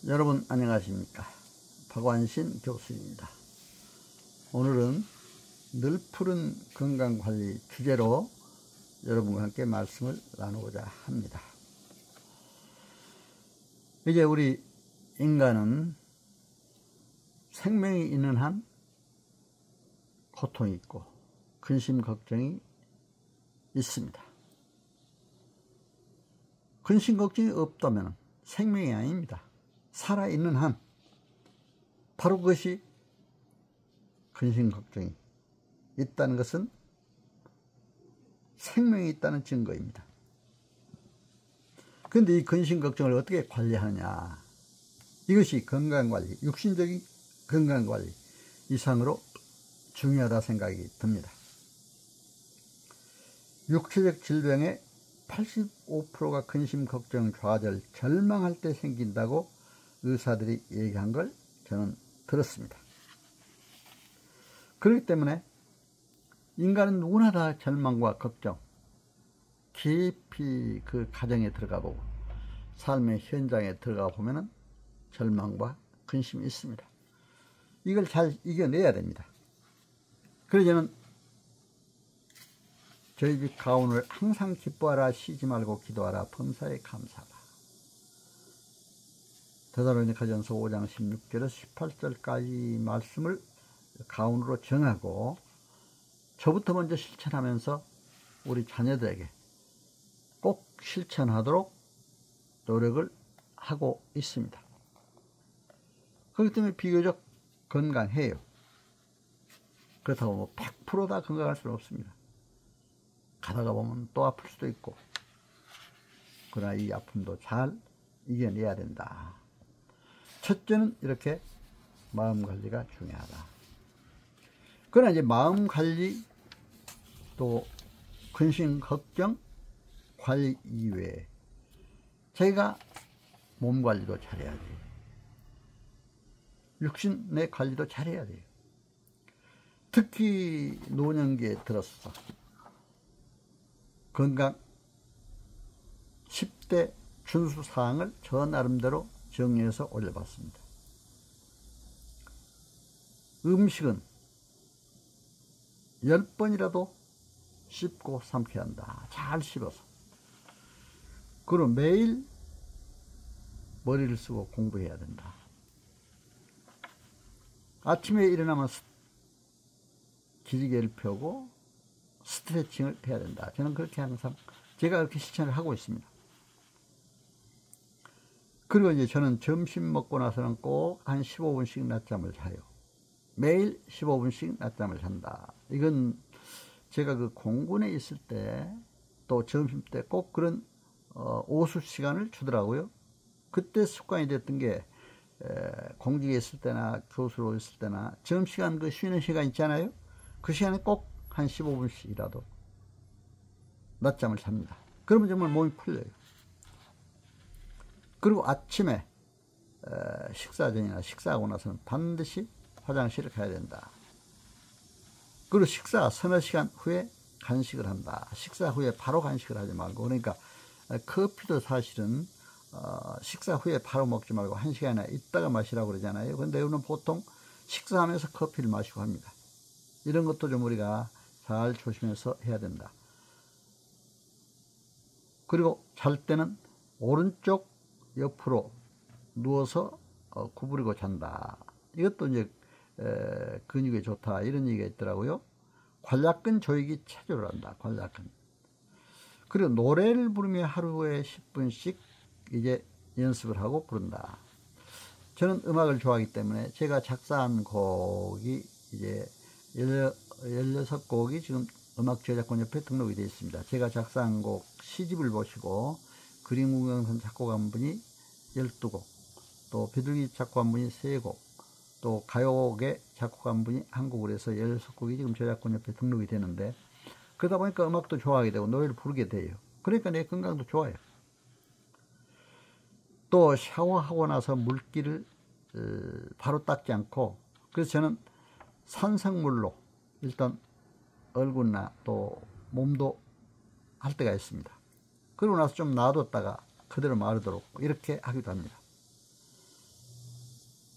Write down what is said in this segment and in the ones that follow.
여러분 안녕하십니까. 박완신 교수입니다. 오늘은 늘 푸른 건강관리 주제로 여러분과 함께 말씀을 나누고자 합니다. 이제 우리 인간은 생명이 있는 한 고통이 있고 근심 걱정이 있습니다. 근심 걱정이 없다면 생명이 아닙니다. 살아있는 한 바로 그것이 근심 걱정이 있다는 것은 생명이 있다는 증거입니다. 그런데 이 근심 걱정을 어떻게 관리하느냐, 이것이 건강관리, 육신적인 건강관리 이상으로 중요하다 생각이 듭니다. 육체적 질병의 85%가 근심 걱정 좌절 절망할 때 생긴다고 의사들이 얘기한 걸 저는 들었습니다. 그렇기 때문에 인간은 누구나 다 절망과 걱정, 깊이 그 가정에 들어가 보고 삶의 현장에 들어가 보면은 절망과 근심이 있습니다. 이걸 잘 이겨내야 됩니다. 그래서 저는 저희 집 가훈을 항상 기뻐하라, 쉬지 말고 기도하라, 범사에 감사하라. 데살로니가전서 5장 16절에서 18절까지 말씀을 가훈으로 정하고 저부터 먼저 실천하면서 우리 자녀들에게 꼭 실천하도록 노력을 하고 있습니다. 그렇기 때문에 비교적 건강해요. 그렇다고 뭐 100% 다 건강할 수는 없습니다. 가다가 보면 또 아플 수도 있고, 그러나 이 아픔도 잘 이겨내야 된다. 첫째는 이렇게 마음 관리가 중요하다. 그러나 이제 마음 관리 또 근심 걱정 관리 이외에 저희가 몸 관리도 잘해야 돼요. 육신의 관리도 잘해야 돼요. 특히 노년기에 들어서 건강 10대 준수사항을 저 나름대로 정리해서 올려봤습니다. 음식은 10번이라도 씹고 삼켜야 한다. 잘 씹어서. 그리고 매일 머리를 쓰고 공부해야 된다. 아침에 일어나면 기지개를 펴고 스트레칭을 해야 된다. 저는 그렇게 항상 제가 그렇게 실천을 하고 있습니다. 그리고 이제 저는 점심 먹고 나서는 꼭 한 15분씩 낮잠을 자요. 매일 15분씩 낮잠을 잔다. 이건 제가 그 공군에 있을 때 또 점심 때 꼭 그런 오수 시간을 주더라고요. 그때 습관이 됐던 게 공직에 있을 때나 교수로 있을 때나 점심시간 그 쉬는 시간 있잖아요. 그 시간에 꼭 한 15분씩이라도 낮잠을 잡니다. 그러면 정말 몸이 풀려요. 그리고 아침에 식사 전이나 식사하고 나서는 반드시 화장실을 가야 된다. 그리고 식사 서너 시간 후에 간식을 한다. 식사 후에 바로 간식을 하지 말고, 그러니까 커피도 사실은 식사 후에 바로 먹지 말고 1시간이나 있다가 마시라고 그러잖아요. 근데 우리는 보통 식사하면서 커피를 마시고 합니다. 이런 것도 좀 우리가 잘 조심해서 해야 된다. 그리고 잘 때는 오른쪽 옆으로 누워서 구부리고 잔다. 이것도 이제 근육에 좋다, 이런 얘기가 있더라고요. 관략근 조이기 체조를 한다. 관략근. 그리고 노래를 부르며 하루에 10분씩 이제 연습을 하고 부른다. 저는 음악을 좋아하기 때문에 제가 작사한 곡이 이제 16곡이 지금 음악저작권협회에 등록이 되어 있습니다. 제가 작사한 곡 시집을 보시고 그림구경선 작곡한 분이 12곡, 또 비둘기 작곡한 분이 3곡, 또 가요곡에 작곡한 분이 한 곡을 해서 16곡이 지금 저작권협회에 등록이 되는데, 그러다 보니까 음악도 좋아하게 되고 노래를 부르게 돼요. 그러니까 내 건강도 좋아요. 또 샤워하고 나서 물기를 바로 닦지 않고, 그래서 저는 산성물로 일단 얼굴이나 또 몸도 할 때가 있습니다. 그러고 나서 좀 놔뒀다가 그대로 마르도록 이렇게 하기도 합니다.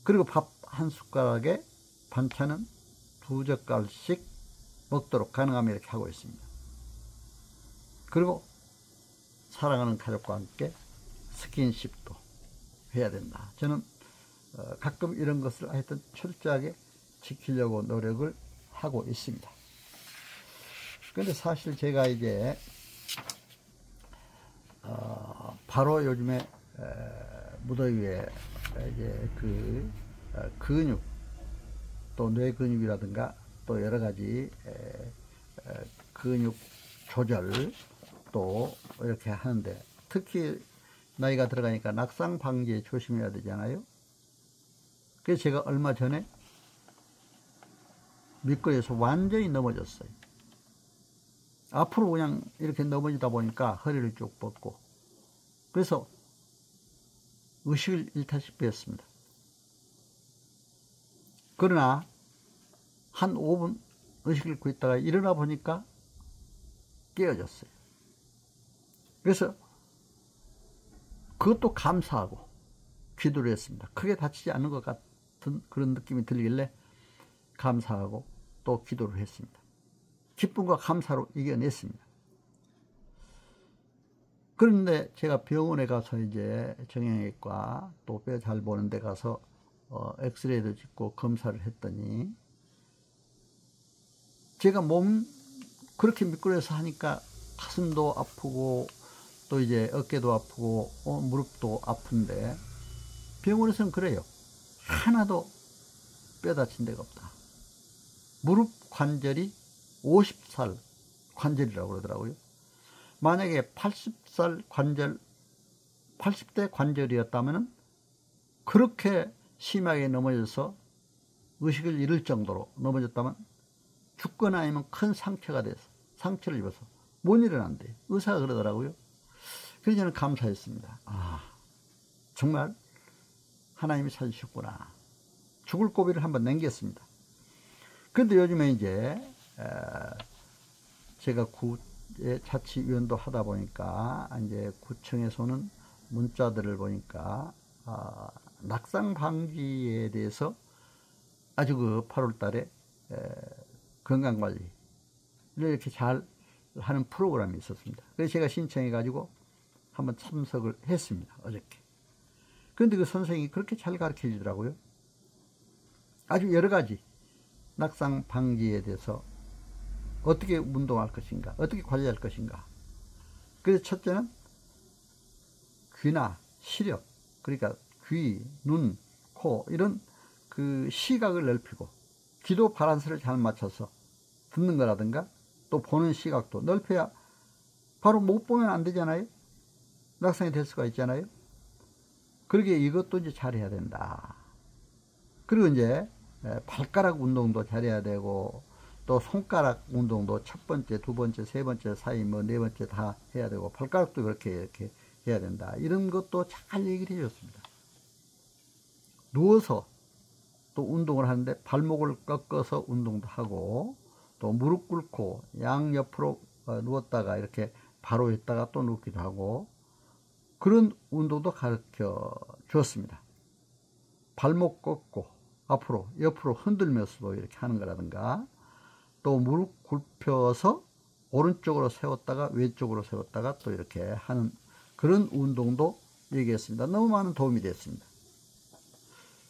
그리고 밥 한 숟가락에 반찬은 2젓갈씩 먹도록 가능하면 이렇게 하고 있습니다. 그리고 사랑하는 가족과 함께 스킨십도 해야 된다. 저는 가끔 이런 것을 하여튼 철저하게 지키려고 노력을 하고 있습니다. 그런데 사실 제가 이제 바로 요즘에 무더위에 이제 그 근육 또 뇌 근육이라든가 또 여러 가지 근육 조절 또 이렇게 하는데, 특히 나이가 들어가니까 낙상 방지에 조심해야 되잖아요. 그래서 제가 얼마 전에 미끄러져서 완전히 넘어졌어요. 앞으로 그냥 이렇게 넘어지다 보니까 허리를 쭉 뻗고, 그래서 의식을 잃다시피 했습니다. 그러나 한 5분 의식을 잃고 있다가 일어나 보니까 깨어졌어요. 그래서 그것도 감사하고 기도를 했습니다. 크게 다치지 않은 것 같은 그런 느낌이 들길래 감사하고 또 기도를 했습니다. 기쁨과 감사로 이겨냈습니다. 그런데 제가 병원에 가서 이제 정형외과 또 뼈 잘 보는 데 가서 엑스레이도 찍고 검사를 했더니, 제가 몸 그렇게 미끄러져서 하니까 가슴도 아프고 또 이제 어깨도 아프고 무릎도 아픈데, 병원에서는 그래요. 하나도 뼈 다친 데가 없다. 무릎 관절이 50살 관절이라고 그러더라고요. 만약에 80살 관절, 80대 관절이었다면 그렇게 심하게 넘어져서 의식을 잃을 정도로 넘어졌다면 죽거나 아니면 큰 상처가 돼서 상처를 입어서 못 일어난대. 의사가 그러더라고요. 그래서 저는 감사했습니다. 정말 하나님이 찾으셨구나. 죽을 고비를 한번 남겼습니다. 그런데 요즘에 이제 제가 구의 자치위원도 하다 보니까 이제 구청에서는 문자들을 보니까 낙상 방지에 대해서 아주 그 8월 달에 건강관리를 이렇게 잘 하는 프로그램이 있었습니다. 그래서 제가 신청해 가지고 한번 참석을 했습니다, 어저께. 그런데 그 선생님이 그렇게 잘 가르쳐 주더라고요. 아주 여러 가지 낙상 방지에 대해서 어떻게 운동할 것인가, 어떻게 관리할 것인가. 그래서 첫째는 귀나 시력, 그러니까 귀, 눈, 코 이런 그 시각을 넓히고, 귀도 바란스를 잘 맞춰서 듣는 거라든가 또 보는 시각도 넓혀야 바로 못 보면 안 되잖아요. 낙상이 될 수가 있잖아요. 그러기에 이것도 이제 잘해야 된다. 그리고 이제 발가락 운동도 잘해야 되고, 또 손가락 운동도 첫 번째, 두 번째, 세 번째 사이 네 번째 다 해야 되고, 발가락도 이렇게 해야 된다. 이런 것도 잘 얘기를 해줬습니다. 누워서 또 운동을 하는데 발목을 꺾어서 운동도 하고, 또 무릎 꿇고 양옆으로 누웠다가 이렇게 바로 있다가 또 눕기도 하고, 그런 운동도 가르쳐 주었습니다. 발목 꺾고 앞으로 옆으로 흔들면서도 이렇게 하는 거라든가, 또 무릎 굽혀서 오른쪽으로 세웠다가 왼쪽으로 세웠다가 또 이렇게 하는 그런 운동도 얘기했습니다. 너무 많은 도움이 됐습니다.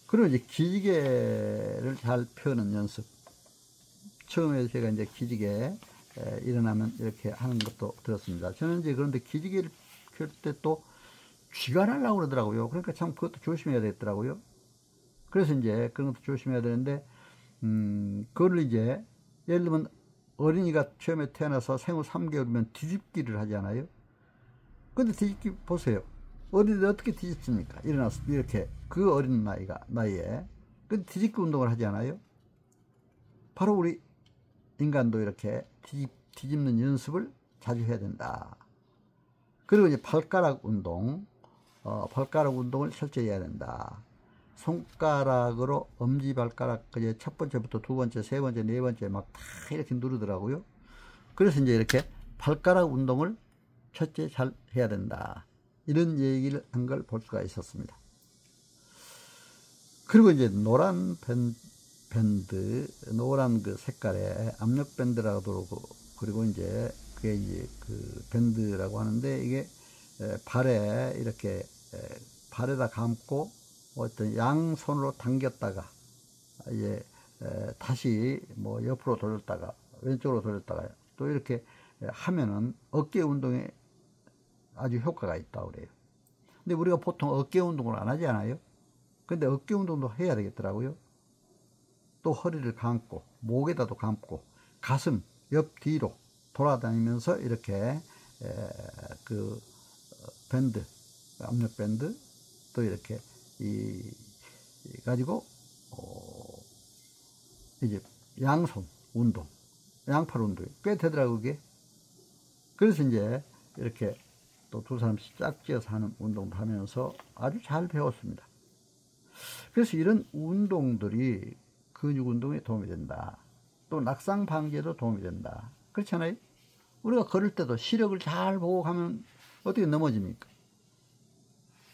그리고 이제 기지개를 잘 펴는 연습. 처음에 제가 이제 기지개 일어나면 이렇게 하는 것도 들었습니다. 저는 이제 그런데 기지개를 펼 때 또 쥐가 날라고 그러더라고요. 그러니까 참 그것도 조심해야 되겠더라고요. 그래서 이제 그런 것도 조심해야 되는데, 그걸 이제 예를 들면 어린이가 처음에 태어나서 생후 3개월이면 뒤집기를 하잖아요. 근데 뒤집기 보세요. 어린이들 어떻게 뒤집습니까? 일어나서 이렇게 그 어린 나이에. 근데 뒤집기 운동을 하지 않아요? 바로 우리 인간도 이렇게 뒤집는 연습을 자주 해야 된다. 그리고 이제 발가락 운동, 발가락 운동을 철저히 해야 된다. 손가락으로 엄지발가락 첫 번째부터 두 번째, 세 번째, 네 번째 막 다 이렇게 누르더라고요. 그래서 이제 이렇게 발가락 운동을 첫째 잘 해야 된다. 이런 얘기를 한 걸 볼 수가 있었습니다. 그리고 이제 노란 밴드, 노란 그 색깔의 압력 밴드라고 그러고, 그리고 이제 그게 이제 그 밴드라고 하는데, 이게 발에 이렇게 발에다 감고 어떤 양손으로 당겼다가 이제 다시 뭐 옆으로 돌렸다가 왼쪽으로 돌렸다가 또 이렇게 하면은 어깨 운동에 아주 효과가 있다고 그래요. 근데 우리가 보통 어깨 운동을 안 하지 않아요? 근데 어깨 운동도 해야 되겠더라고요. 또 허리를 감고 목에다도 감고 가슴 옆 뒤로 돌아다니면서 이렇게 그 밴드, 압력 밴드 또 이렇게 가지고 이제 양손 운동, 양팔 운동이 꽤 되더라고요, 그게. 그래서 이제 이렇게 또 두 사람씩 짝지어서 하는 운동도 하면서 아주 잘 배웠습니다. 그래서 이런 운동들이 근육 운동에 도움이 된다. 또 낙상 방지에도 도움이 된다. 그렇잖아요? 우리가 걸을 때도 시력을 잘 보고 가면 어떻게 넘어집니까?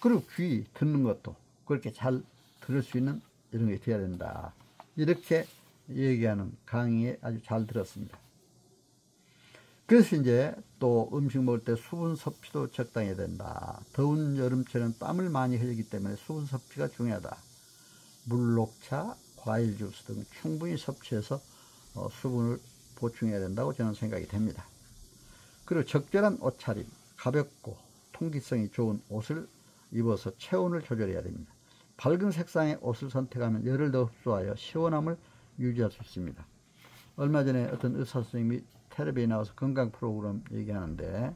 그리고 귀 듣는 것도 그렇게 잘 들을 수 있는 이런 게 돼야 된다. 이렇게 얘기하는 강의에 아주 잘 들었습니다. 그래서 이제 또 음식 먹을 때 수분 섭취도 적당해야 된다. 더운 여름철에는 땀을 많이 흘리기 때문에 수분 섭취가 중요하다. 물, 녹차, 과일 주스 등 충분히 섭취해서 수분을 보충해야 된다고 저는 생각이 됩니다. 그리고 적절한 옷차림, 가볍고 통기성이 좋은 옷을 입어서 체온을 조절해야 됩니다. 밝은 색상의 옷을 선택하면 열을 더 흡수하여 시원함을 유지할 수 있습니다. 얼마 전에 어떤 의사 선생님이 텔레비에 나와서 건강 프로그램 얘기하는데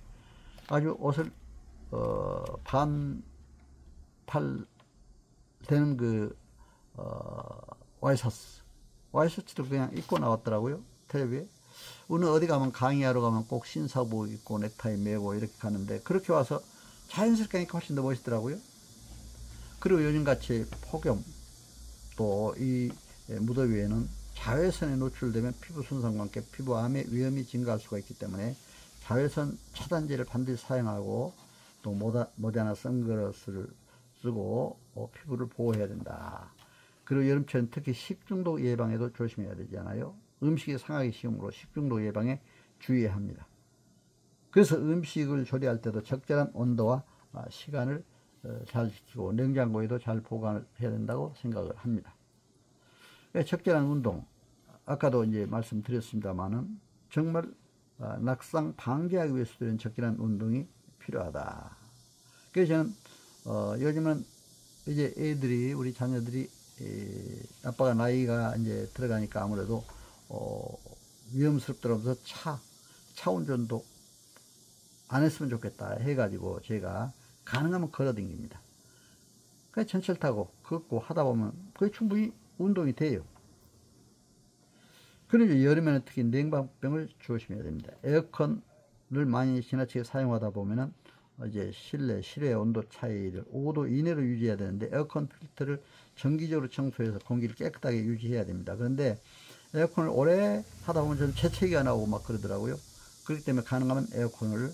아주 옷을 반팔 되는 그 와이셔츠를 그냥 입고 나왔더라고요, 텔레비에. 오늘 어디 가면 강의하러 가면 꼭 신사복 입고 넥타이 매고 이렇게 가는데 그렇게 와서 자연스럽게 하니까 훨씬 더 멋있더라고요. 그리고 요즘같이 폭염 또 이 무더위에는 자외선에 노출되면 피부 손상과 함께 피부암의 위험이 증가할 수가 있기 때문에 자외선 차단제를 반드시 사용하고 또 모자나 선글라스를 쓰고 피부를 보호해야 된다. 그리고 여름철은 특히 식중독 예방에도 조심해야 되잖아요. 음식이 상하기 쉬우므로 식중독 예방에 주의해야 합니다. 그래서 음식을 조리할 때도 적절한 온도와 시간을 잘 지키고 냉장고에도 잘 보관을 해야 된다고 생각을 합니다. 적절한 운동, 아까도 이제 말씀드렸습니다만은 정말 낙상 방지하기 위해서도 이런 적절한 운동이 필요하다. 그래서 저는 요즘은 이제 애들이, 우리 자녀들이 아빠가 나이가 이제 들어가니까 아무래도 위험스럽더라도 차 운전도 안 했으면 좋겠다 해가지고 제가 가능하면 걸어 댕깁니다. 그냥 전철 타고 걷고 하다 보면 그게 충분히 운동이 돼요. 그리고 여름에는 특히 냉방병을 조심해야 됩니다. 에어컨을 많이 지나치게 사용하다 보면은 이제 실외 온도 차이를 5도 이내로 유지해야 되는데 에어컨 필터를 정기적으로 청소해서 공기를 깨끗하게 유지해야 됩니다. 그런데 에어컨을 오래 하다 보면 좀 재채기가 나오고 막 그러더라고요. 그렇기 때문에 가능하면 에어컨을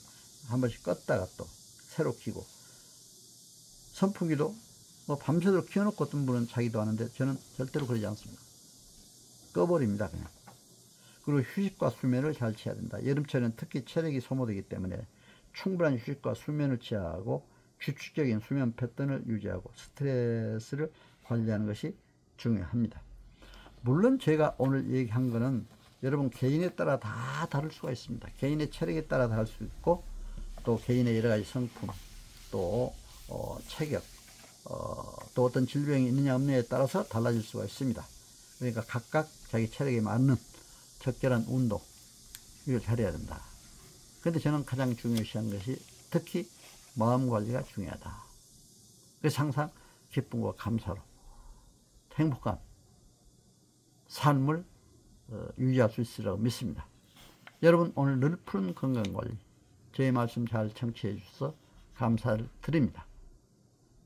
한 번씩 껐다가 또 새로 켜고, 선풍기도 뭐 밤새도록 켜놓고 어떤 분은 자기도 하는데 저는 절대로 그러지 않습니다. 꺼버립니다, 그냥. 그리고 휴식과 수면을 잘 취해야 된다. 여름철에는 특히 체력이 소모되기 때문에 충분한 휴식과 수면을 취하고 규칙적인 수면 패턴을 유지하고 스트레스를 관리하는 것이 중요합니다. 물론 제가 오늘 얘기한 거는 여러분 개인에 따라 다 다를 수가 있습니다. 개인의 체력에 따라 다를 수 있고 또 개인의 여러 가지 성품, 또 체격, 또 어떤 질병이 있느냐 없느냐에 따라서 달라질 수가 있습니다. 그러니까 각각 자기 체력에 맞는 적절한 운동, 이걸 잘해야 된다. 그런데 저는 가장 중요시한 것이 특히 마음 관리가 중요하다. 그래서 항상 기쁨과 감사로 행복한 삶을 유지할 수 있으리라고 믿습니다. 여러분, 오늘 늘 푸른 건강관리, 저의 말씀 잘 청취해 주셔서 감사를 드립니다.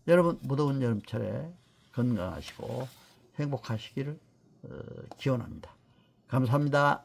여러분, 무더운 여름철에 건강하시고 행복하시기를 기원합니다. 감사합니다.